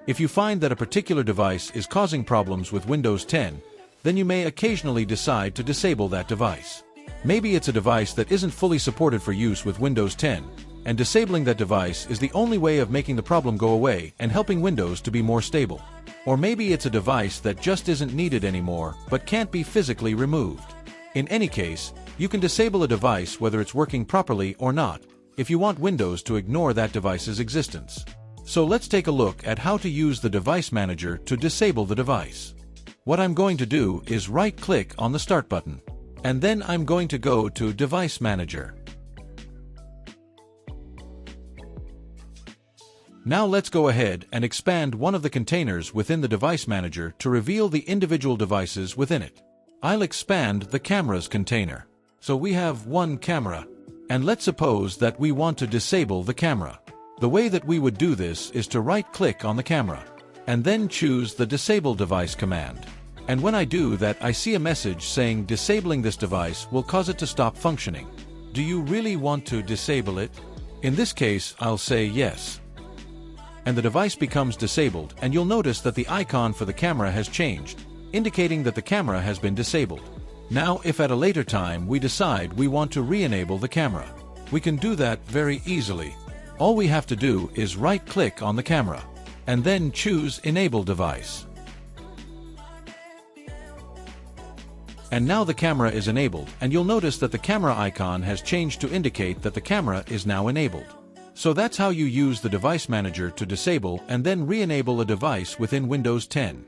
If you find that a particular device is causing problems with Windows 10, then you may occasionally decide to disable that device. Maybe it's a device that isn't fully supported for use with Windows 10, and disabling that device is the only way of making the problem go away and helping Windows to be more stable. Or maybe it's a device that just isn't needed anymore but can't be physically removed. In any case, you can disable a device whether it's working properly or not, if you want Windows to ignore that device's existence. So let's take a look at how to use the Device Manager to disable the device. What I'm going to do is right-click on the Start button, and then I'm going to go to Device Manager. Now let's go ahead and expand one of the containers within the Device Manager to reveal the individual devices within it. I'll expand the Cameras container. So we have one camera, and let's suppose that we want to disable the camera. The way that we would do this is to right-click on the camera, and then choose the Disable Device command. And when I do that, I see a message saying disabling this device will cause it to stop functioning. Do you really want to disable it? In this case, I'll say yes. And the device becomes disabled, and you'll notice that the icon for the camera has changed, indicating that the camera has been disabled. Now, if at a later time we decide we want to re-enable the camera, we can do that very easily. All we have to do is right-click on the camera, and then choose Enable Device. And now the camera is enabled, and you'll notice that the camera icon has changed to indicate that the camera is now enabled. So that's how you use the Device Manager to disable and then re-enable a device within Windows 10.